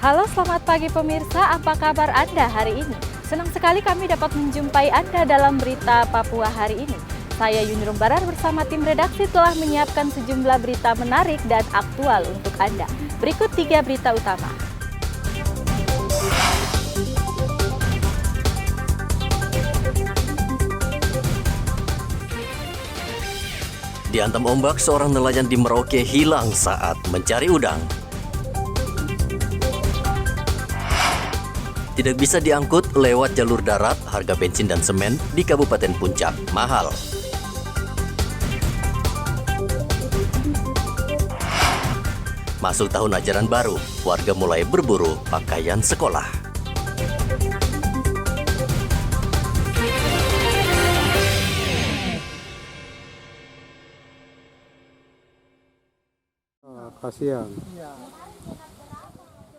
Halo, selamat pagi pemirsa. Apa kabar Anda hari ini? Senang sekali kami dapat menjumpai Anda dalam berita Papua hari ini. Saya Yunirum Barar bersama tim redaksi telah menyiapkan sejumlah berita menarik dan aktual untuk Anda. Berikut 3 berita utama. Dihantam ombak, seorang nelayan di Merauke hilang saat mencari udang. Tidak bisa diangkut lewat jalur darat, harga bensin dan semen di Kabupaten Puncak mahal. Masuk tahun ajaran baru, warga mulai berburu pakaian sekolah. Kasihan.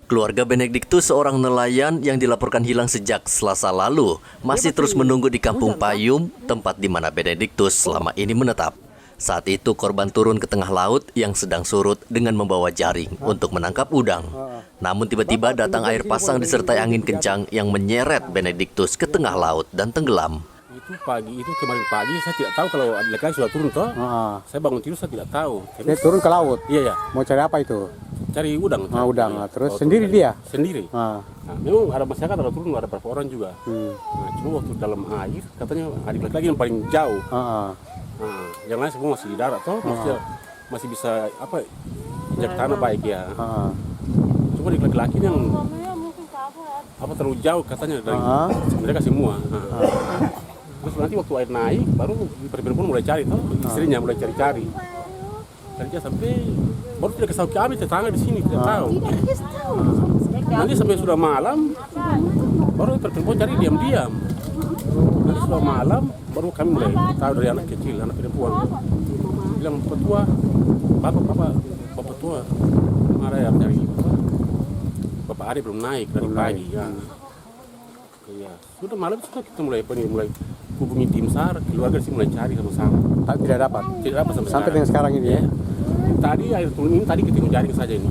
Keluarga Benediktus, seorang nelayan yang dilaporkan hilang sejak Selasa lalu, masih terus menunggu di Kampung Payum, tempat di mana Benediktus selama ini menetap. Saat itu korban turun ke tengah laut yang sedang surut dengan membawa jaring untuk menangkap udang. Namun tiba-tiba datang air pasang disertai angin kencang yang menyeret Benediktus ke tengah laut dan tenggelam. Itu kemarin pagi saya tidak tahu kalau laki-laki sudah turun toh. Saya bangun tidur saya tidak tahu. Dia turun ke laut. Iya ya. Mau cari apa itu? Cari udang. Udang. Terus sendiri dia? Sendiri. Nah, memang ada masyarakat ada turun, ada beberapa orang juga. Nah, cuma waktu dalam air katanya adik laki-laki yang paling jauh. Yang lain semua masih di darat toh, masih bisa injak tanah baik ya. Cuma adik laki-laki yang terlalu jauh katanya dari mereka semua. Terus nanti waktu air naik, baru perempuan mulai cari, istrinya mulai cari-cari. Cari sampai, baru tidak kasih tahu kami, tetangga di sini, tidak tahu. Nanti sampai sudah malam, baru perempuan cari diam-diam. Nanti sudah malam, baru kami mulai tahu dari anak kecil, anak perempuan. Bilang, petua, bapak tua, mana yang cari? Bapak Ari belum naik dari pagi. Ya. Sudah malam kita mulai hubungi tim SAR, keluarga sih mulai cari sama-sama. Tidak dapat sampai dengan sekarang ini ya. Tadi air turun ini tadi ketemu jaring saja ini.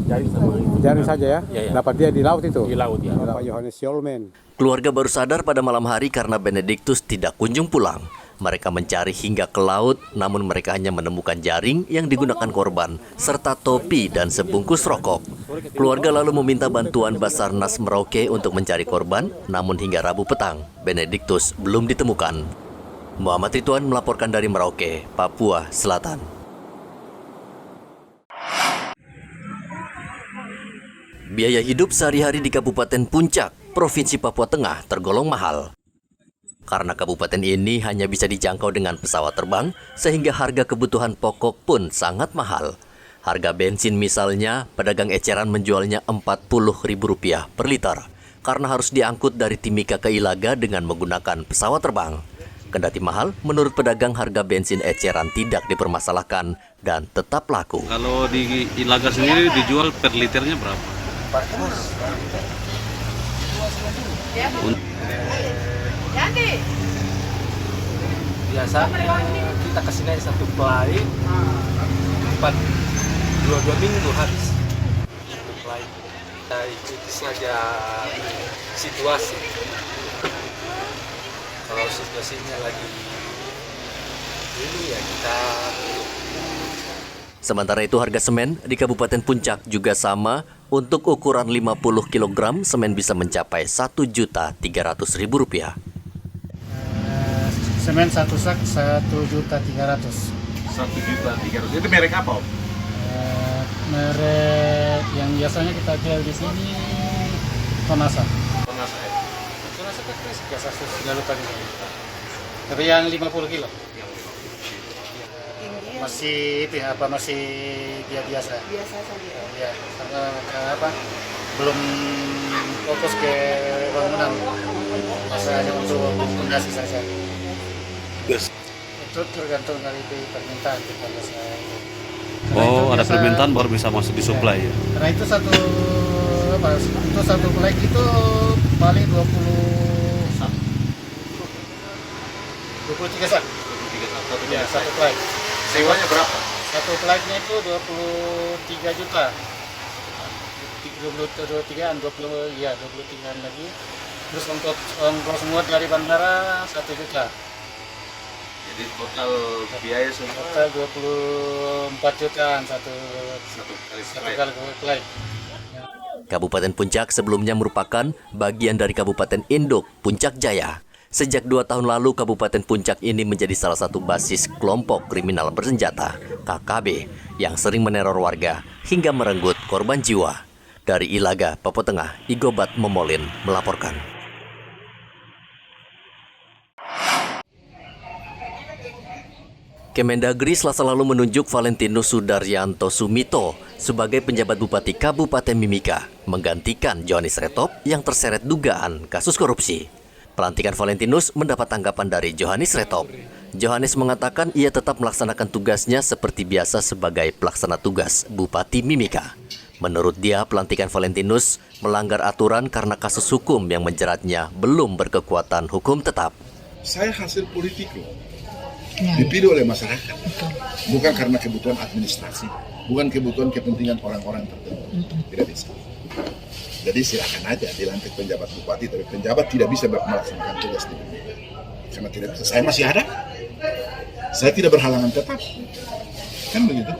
Jaring sama itu. Jaring saja ya? Ya. Dapat dia di laut itu? Di laut ya. Pak Yohanes Yolmen. Keluarga baru sadar pada malam hari karena Benediktus tidak kunjung pulang. Mereka mencari hingga ke laut, namun mereka hanya menemukan jaring yang digunakan korban, serta topi dan sebungkus rokok. Keluarga lalu meminta bantuan Basarnas Merauke untuk mencari korban, namun hingga Rabu petang, Benediktus belum ditemukan. Muhammad Ridwan melaporkan dari Merauke, Papua Selatan. Biaya hidup sehari-hari di Kabupaten Puncak, Provinsi Papua Tengah tergolong mahal. Karena kabupaten ini hanya bisa dijangkau dengan pesawat terbang, sehingga harga kebutuhan pokok pun sangat mahal. Harga bensin misalnya, pedagang eceran menjualnya Rp40.000 per liter, karena harus diangkut dari Timika ke Ilaga dengan menggunakan pesawat terbang. Kendati mahal, menurut pedagang harga bensin eceran tidak dipermasalahkan dan tetap laku. Kalau di Ilaga sendiri dijual per liternya berapa? 40. Biasanya kita kasih naik satu flight 2 minggu habis satu flight. Kita ikuti saja situasi. Kalau situasinya lagi ini ya kita. Sementara itu harga semen di Kabupaten Puncak juga sama. Untuk ukuran 50 kg, semen bisa mencapai Rp1.300.000. Semen satu sak 1.300.000. 1.300.000. Itu merek apa, Om? Merek yang biasanya kita jual di sini Tonasa. Tonasa ya. Tonasa itu biasa selalu tadi. Tapi yang 50 kilo. Masih masih dia biasa. Biasa saja. Ya, karena belum fokus ke bangunan. Masa hanya untuk fondasi saja. Itu tergantung dari permintaan kita biasanya. Ada permintaan baru bisa masuk di supply ya. Karena itu satu flight itu paling 23 sak. Ya, satu flight. Sewanya berapa? Satu flightnya itu 23 juta. 23-an, 23-an lagi. Terus untuk ongkos muat dari bandara 1 juta. Jadi total biaya semua Total 24 jutaan satu kali flight. Kabupaten Puncak sebelumnya merupakan bagian dari Kabupaten Induk, Puncak Jaya. Sejak 2 tahun lalu, Kabupaten Puncak ini menjadi salah satu basis kelompok kriminal bersenjata, KKB, yang sering meneror warga hingga merenggut korban jiwa. Dari Ilaga, Papua Tengah, Igobat Momolin melaporkan. Kemendagri Selasa lalu menunjuk Valentinus Sudaryanto Sumito sebagai penjabat Bupati Kabupaten Mimika, menggantikan Johannes Retop yang terseret dugaan kasus korupsi. Pelantikan Valentinus mendapat tanggapan dari Johannes Retop. Johannes mengatakan ia tetap melaksanakan tugasnya seperti biasa sebagai pelaksana tugas Bupati Mimika. Menurut dia, pelantikan Valentinus melanggar aturan karena kasus hukum yang menjeratnya belum berkekuatan hukum tetap. Saya hasil politik loh. Dipilih oleh masyarakat, bukan karena kebutuhan administrasi, bukan kebutuhan kepentingan orang-orang tertentu. Tidak bisa. Jadi silakan aja dilantik penjabat bupati, tapi penjabat tidak bisa melaksanakan tugas di Mimika. Karena tidak bisa. Saya masih ada. Saya tidak berhalangan tetap. Kan begitu.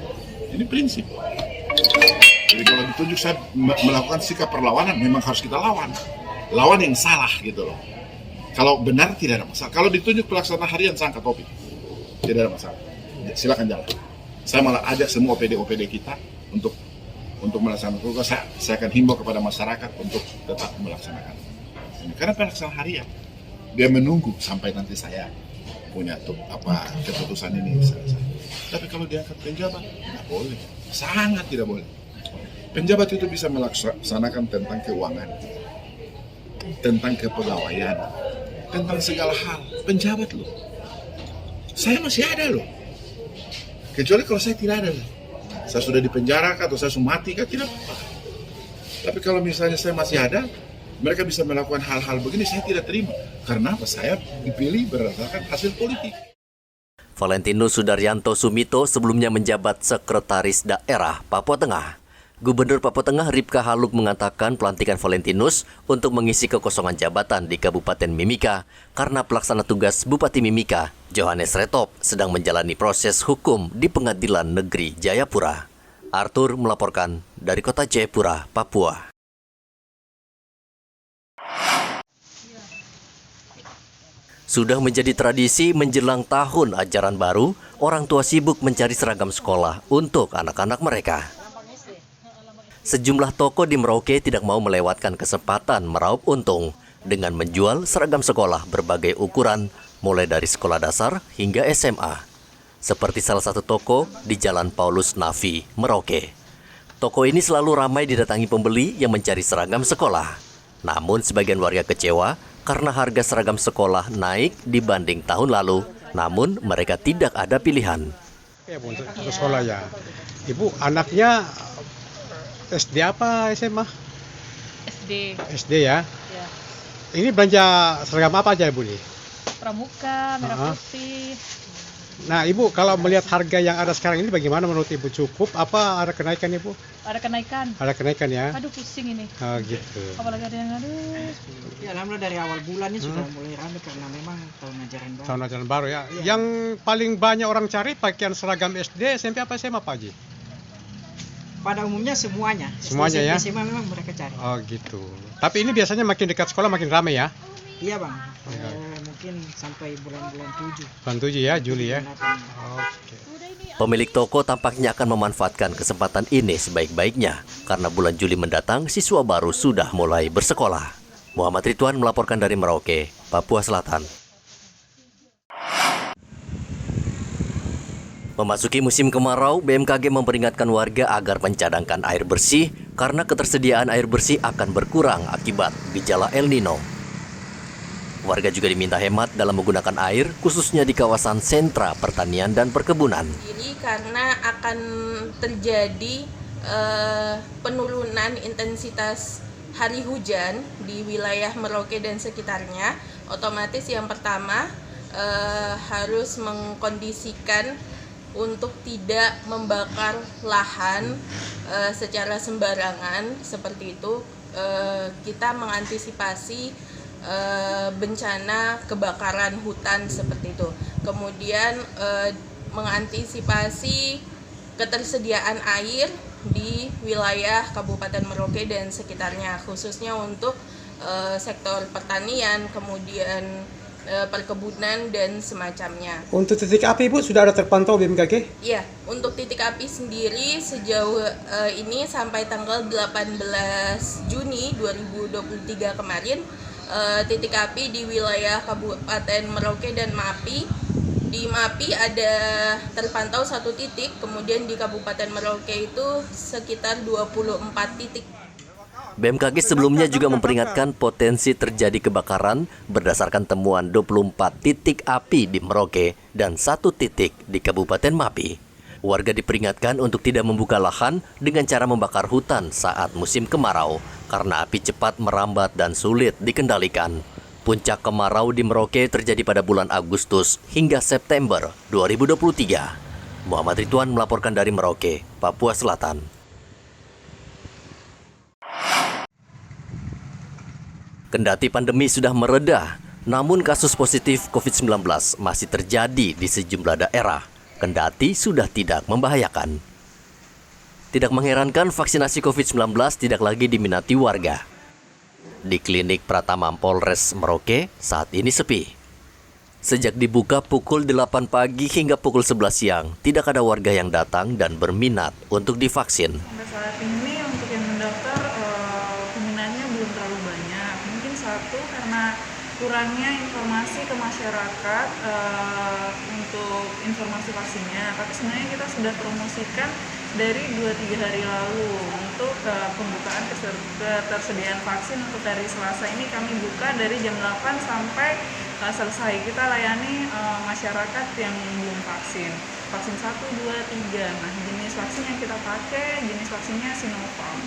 Ini prinsip. Jadi kalau ditunjuk saya melakukan sikap perlawanan, memang harus kita lawan. Lawan yang salah gitu loh. Kalau benar tidak ada masalah. Kalau ditunjuk pelaksana harian sangka topik. Tidak ada masalah. Silakan jalan. Saya malah ajak semua OPD kita untuk melaksanakan tugas. Saya akan himbau kepada masyarakat untuk tetap melaksanakan. Karena pelaksana harian dia menunggu sampai nanti saya punya keputusan ini selesai. Tapi kalau diangkat penjabat, tidak boleh. Sangat tidak boleh. Penjabat itu bisa melaksanakan tentang keuangan, tentang kepegawaian, tentang segala hal. Penjabat loh. Saya masih ada loh. Kecuali kalau saya tidak ada. Saya sudah dipenjara atau saya sudah mati tidak apa-apa. Tapi kalau misalnya saya masih ada, mereka bisa melakukan hal-hal begini, saya tidak terima. Karena apa? Saya dipilih berdasarkan hasil politik. Valentinus Sudaryanto Sumito sebelumnya menjabat Sekretaris Daerah Papua Tengah. Gubernur Papua Tengah Ripka Haluk mengatakan pelantikan Valentinus untuk mengisi kekosongan jabatan di Kabupaten Mimika karena pelaksana tugas Bupati Mimika, Johannes Retop, sedang menjalani proses hukum di Pengadilan Negeri Jayapura. Arthur melaporkan dari Kota Jayapura, Papua. Sudah menjadi tradisi menjelang tahun ajaran baru, orang tua sibuk mencari seragam sekolah untuk anak-anak mereka. Sejumlah toko di Merauke tidak mau melewatkan kesempatan meraup untung dengan menjual seragam sekolah berbagai ukuran, mulai dari sekolah dasar hingga SMA. Seperti salah satu toko di Jalan Paulus Nafi, Merauke. Toko ini selalu ramai didatangi pembeli yang mencari seragam sekolah. Namun sebagian warga kecewa karena harga seragam sekolah naik dibanding tahun lalu. Namun mereka tidak ada pilihan. Ya, untuk sekolah ya. Ibu, anaknya SD apa SMA? SD ya? Ya. Ini belanja seragam apa aja Ibu nih? Pramuka, merah putih. Nah Ibu, kalau melihat harga yang ada sekarang ini bagaimana menurut Ibu? Cukup apa ada kenaikan Ibu? Ada kenaikan. Ada kenaikan ya? Aduh pusing ini. Oh gitu. Apalagi ada yang Ya alhamdulillah dari awal bulan ini sudah mulai ramai karena memang tahun ajaran baru. Tahun ajaran baru ya. Yang paling banyak orang cari pakaian seragam SD, SMP apa SMA Pak Haji? Pada umumnya semuanya. Semuanya ya? SMA memang mereka cari. Oh gitu. Tapi ini biasanya makin dekat sekolah makin ramai ya? Iya Bang. Mungkin sampai bulan-bulan 7. Bulan 7 ya, Juli ya? Oke. Pemilik toko tampaknya akan memanfaatkan kesempatan ini sebaik-baiknya karena bulan Juli mendatang siswa baru sudah mulai bersekolah. Muhammad Ridwan melaporkan dari Merauke, Papua Selatan. Memasuki musim kemarau, BMKG memperingatkan warga agar mencadangkan air bersih karena ketersediaan air bersih akan berkurang akibat gejala El Nino. Warga juga diminta hemat dalam menggunakan air, khususnya di kawasan sentra pertanian dan perkebunan. Ini karena akan terjadi penurunan intensitas hari hujan di wilayah Merauke dan sekitarnya. Otomatis yang pertama harus mengkondisikan untuk tidak membakar lahan secara sembarangan seperti itu. Kita mengantisipasi bencana kebakaran hutan seperti itu. Kemudian mengantisipasi ketersediaan air di wilayah Kabupaten Merauke dan sekitarnya, khususnya untuk sektor pertanian, kemudian perkebunan dan semacamnya. Untuk titik api Bu sudah ada terpantau BMKG? Iya, untuk titik api sendiri sejauh ini sampai tanggal 18 Juni 2023 kemarin, titik api di wilayah Kabupaten Merauke dan Mapi. Di Mapi ada terpantau 1 titik, kemudian di Kabupaten Merauke itu sekitar 24 titik. BMKG sebelumnya juga memperingatkan potensi terjadi kebakaran berdasarkan temuan 24 titik api di Merauke dan 1 titik di Kabupaten Mapi. Warga diperingatkan untuk tidak membuka lahan dengan cara membakar hutan saat musim kemarau karena api cepat merambat dan sulit dikendalikan. Puncak kemarau di Merauke terjadi pada bulan Agustus hingga September 2023. Muhammad Ridwan melaporkan dari Merauke, Papua Selatan. Kendati pandemi sudah mereda, namun kasus positif COVID-19 masih terjadi di sejumlah daerah, kendati sudah tidak membahayakan. Tidak mengherankan vaksinasi COVID-19 tidak lagi diminati warga. Di klinik Pratama Polres Merauke saat ini sepi. Sejak dibuka pukul 8 pagi hingga pukul 11 siang, tidak ada warga yang datang dan berminat untuk divaksin. Sampai saat ini untuk yang mendaftar peminatnya belum terlalu banyak. Mungkin satu karena kurangnya informasi ke masyarakat untuk informasi vaksinnya. Tapi sebenarnya kita sudah promosikan dari 2-3 hari lalu untuk pembukaan ketersediaan vaksin. Untuk hari Selasa ini kami buka dari jam 8 sampai selesai. Kita layani masyarakat yang belum vaksin. Vaksin 1, 2, 3. Nah, jenis vaksin yang kita pakai, jenis vaksinnya Sinopharm.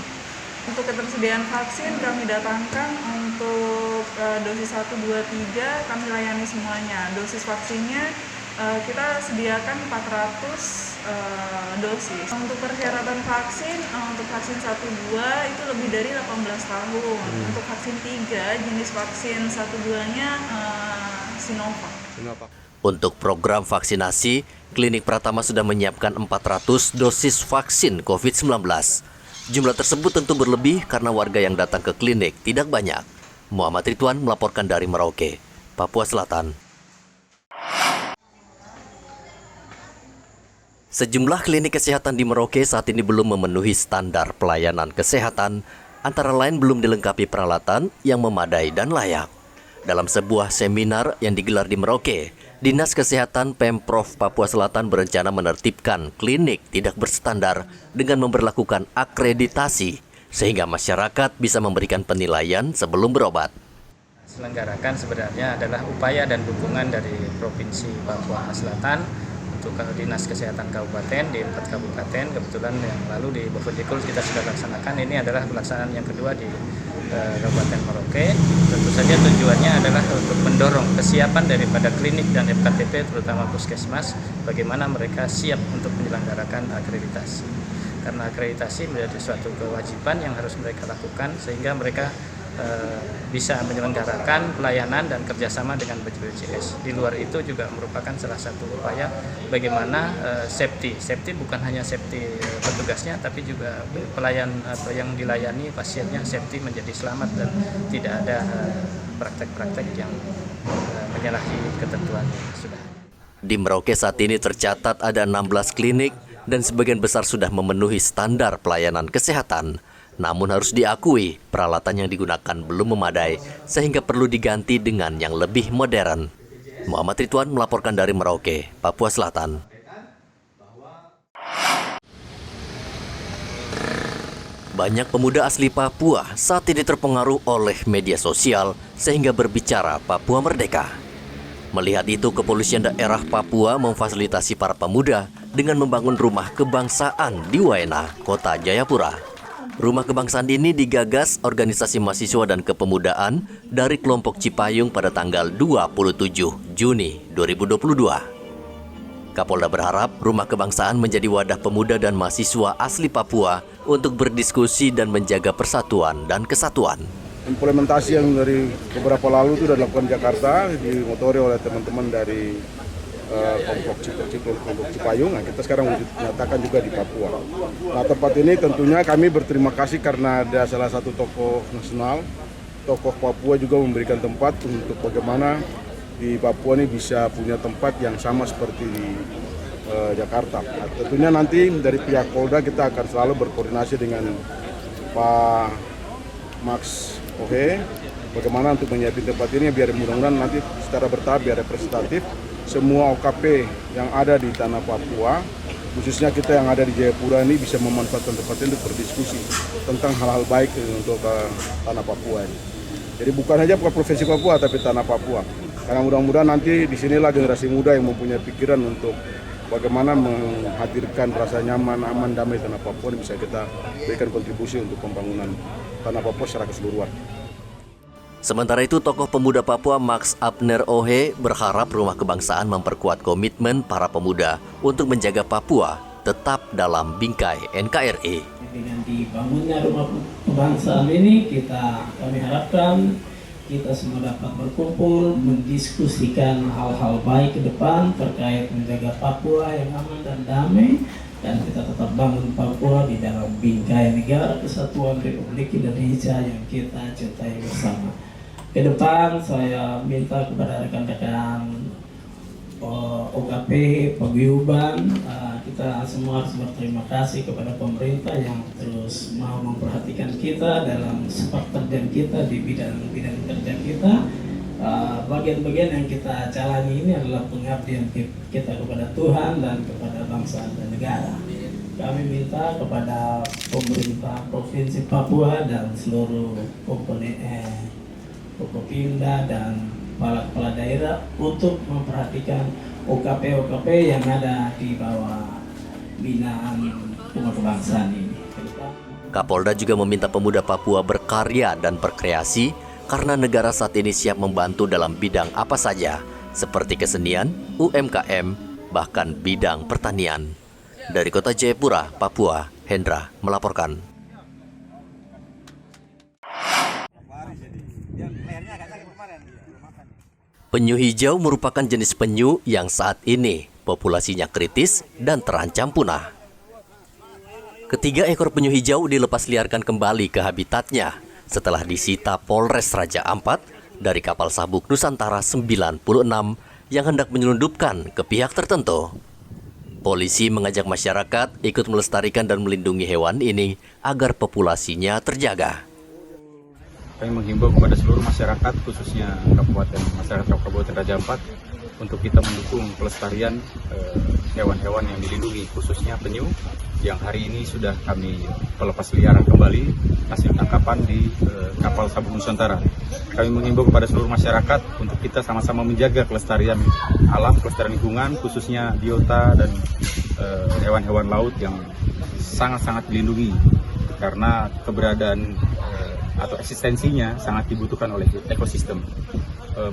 Untuk ketersediaan vaksin kami datangkan untuk dosis 1, 2, 3 kami layani semuanya. Dosis vaksinnya kita sediakan 400 dosis. Untuk persyaratan vaksin, untuk vaksin 1, 2 itu lebih dari 18 tahun. Untuk vaksin 3, jenis vaksin 1, 2-nya Sinovac. Untuk program vaksinasi, Klinik Pratama sudah menyiapkan 400 dosis vaksin COVID-19. Jumlah tersebut tentu berlebih karena warga yang datang ke klinik tidak banyak. Muhammad Ridwan melaporkan dari Merauke, Papua Selatan. Sejumlah klinik kesehatan di Merauke saat ini belum memenuhi standar pelayanan kesehatan, antara lain belum dilengkapi peralatan yang memadai dan layak. Dalam sebuah seminar yang digelar di Merauke, Dinas Kesehatan Pemprov Papua Selatan berencana menertibkan klinik tidak berstandar dengan memberlakukan akreditasi, sehingga masyarakat bisa memberikan penilaian sebelum berobat. Selenggarakan sebenarnya adalah upaya dan dukungan dari Provinsi Papua Selatan untuk Dinas Kesehatan Kabupaten di 4 kabupaten. Kebetulan yang lalu di Bovendigul kita sudah laksanakan. Ini adalah pelaksanaan yang kedua di Kabupaten Merauke. Tentu saja tujuannya adalah untuk mendorong kesiapan daripada klinik dan FKTP, terutama puskesmas, bagaimana mereka siap untuk menyelenggarakan akreditasi. Karena akreditasi menjadi suatu kewajiban yang harus mereka lakukan sehingga mereka bisa menyelenggarakan pelayanan dan kerjasama dengan BPJS. Di luar itu juga merupakan salah satu upaya bagaimana safety bukan hanya safety petugasnya, tapi juga pelayan atau yang dilayani pasiennya safety menjadi selamat dan tidak ada praktek-praktek yang menyalahi ketentuan yang sudah. Di Merauke saat ini tercatat ada 16 klinik dan sebagian besar sudah memenuhi standar pelayanan kesehatan. Namun harus diakui, peralatan yang digunakan belum memadai sehingga perlu diganti dengan yang lebih modern. Muhammad Ridwan melaporkan dari Merauke, Papua Selatan. Banyak pemuda asli Papua saat ini terpengaruh oleh media sosial sehingga berbicara Papua Merdeka. Melihat itu, Kepolisian Daerah Papua memfasilitasi para pemuda dengan membangun rumah kebangsaan di Waena, Kota Jayapura. Rumah kebangsaan ini digagas Organisasi Mahasiswa dan Kepemudaan dari kelompok Cipayung pada tanggal 27 Juni 2022. Kapolda berharap Rumah Kebangsaan menjadi wadah pemuda dan mahasiswa asli Papua untuk berdiskusi dan menjaga persatuan dan kesatuan. Implementasi yang dari beberapa lalu itu sudah dilakukan di Jakarta, dimotori oleh teman-teman dari kelompok Cipayung. Nah, kita sekarang nyatakan juga di Papua. Nah, tempat ini tentunya kami berterima kasih karena ada salah satu tokoh nasional, tokoh Papua juga memberikan tempat untuk bagaimana di Papua ini bisa punya tempat yang sama seperti di Jakarta. Nah, tentunya nanti dari pihak Polda kita akan selalu berkoordinasi dengan Pak Max Ohe, bagaimana untuk menyiapkan tempat ini biar mudah-mudahan nanti secara bertahap, biar representatif semua OKP yang ada di tanah Papua, khususnya kita yang ada di Jayapura ini bisa memanfaatkan tempat ini untuk berdiskusi tentang hal-hal baik untuk tanah Papua ini. Jadi bukan hanya provinsi Papua tapi tanah Papua. Karena mudah-mudahan nanti disinilah generasi muda yang mempunyai pikiran untuk bagaimana menghadirkan rasa nyaman, aman, damai tanah Papua ini bisa kita berikan kontribusi untuk pembangunan tanah Papua secara keseluruhan. Sementara itu, tokoh pemuda Papua Max Abner Ohe berharap Rumah Kebangsaan memperkuat komitmen para pemuda untuk menjaga Papua tetap dalam bingkai NKRI. Dengan dibangunnya Rumah Kebangsaan ini, kami harapkan kita semua dapat berkumpul, mendiskusikan hal-hal baik ke depan terkait menjaga Papua yang aman dan damai, dan kita tetap bangun Papua di dalam bingkai negara kesatuan Republik Indonesia yang kita cintai bersama. Ke depan saya minta kepada rekan-rekan OKP, paguyuban, kita semua harus berterima kasih kepada pemerintah yang terus mau memperhatikan kita dalam sepak terjang kita di bidang-bidang kerja kita. Bagian-bagian yang kita jalani ini adalah pengabdian kita kepada Tuhan dan kepada bangsa dan negara. Kami minta kepada pemerintah Provinsi Papua dan seluruh komponen Forkopimda dan kepala daerah untuk memperhatikan OKP yang ada di bawah binaan Rumah Kebangsaan ini. Kapolda juga meminta pemuda Papua berkarya dan berkreasi karena negara saat ini siap membantu dalam bidang apa saja, seperti kesenian, UMKM, bahkan bidang pertanian. Dari Kota Jayapura, Papua, Hendra melaporkan. Penyu hijau merupakan jenis penyu yang saat ini populasinya kritis dan terancam punah. Ketiga ekor penyu hijau dilepas liarkan kembali ke habitatnya setelah disita Polres Raja Ampat dari kapal sabuk Nusantara 96 yang hendak menyelundupkan ke pihak tertentu. Polisi mengajak masyarakat ikut melestarikan dan melindungi hewan ini agar populasinya terjaga. Kami menghimbau kepada seluruh masyarakat, khususnya masyarakat Kabupaten Raja Ampat, untuk kita mendukung pelestarian hewan-hewan yang dilindungi, khususnya penyu, yang hari ini sudah kami pelepas liaran kembali hasil tangkapan di kapal sabuk Nusantara. Kami menghimbau kepada seluruh masyarakat untuk kita sama-sama menjaga kelestarian alam, kelestarian lingkungan, khususnya biota dan hewan-hewan laut yang sangat-sangat dilindungi karena keberadaan atau eksistensinya sangat dibutuhkan oleh ekosistem.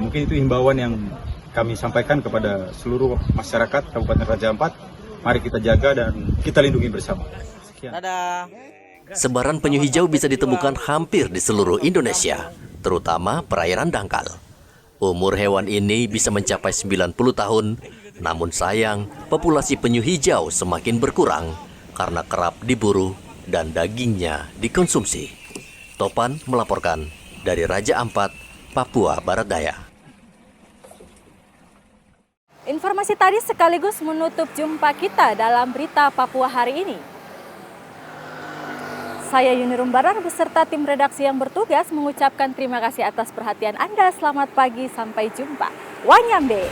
Mungkin itu himbauan yang kami sampaikan kepada seluruh masyarakat Kabupaten Raja Ampat. Mari kita jaga dan kita lindungi bersama. Sekian. Sebaran penyu hijau bisa ditemukan hampir di seluruh Indonesia, terutama perairan dangkal. Umur hewan ini bisa mencapai 90 tahun, namun sayang populasi penyu hijau semakin berkurang karena kerap diburu dan dagingnya dikonsumsi. Topan melaporkan dari Raja Ampat, Papua Barat Daya. Informasi tadi sekaligus menutup jumpa kita dalam berita Papua hari ini. Saya Yuni Rumbarar beserta tim redaksi yang bertugas mengucapkan terima kasih atas perhatian Anda. Selamat pagi, sampai jumpa. Wanyambe.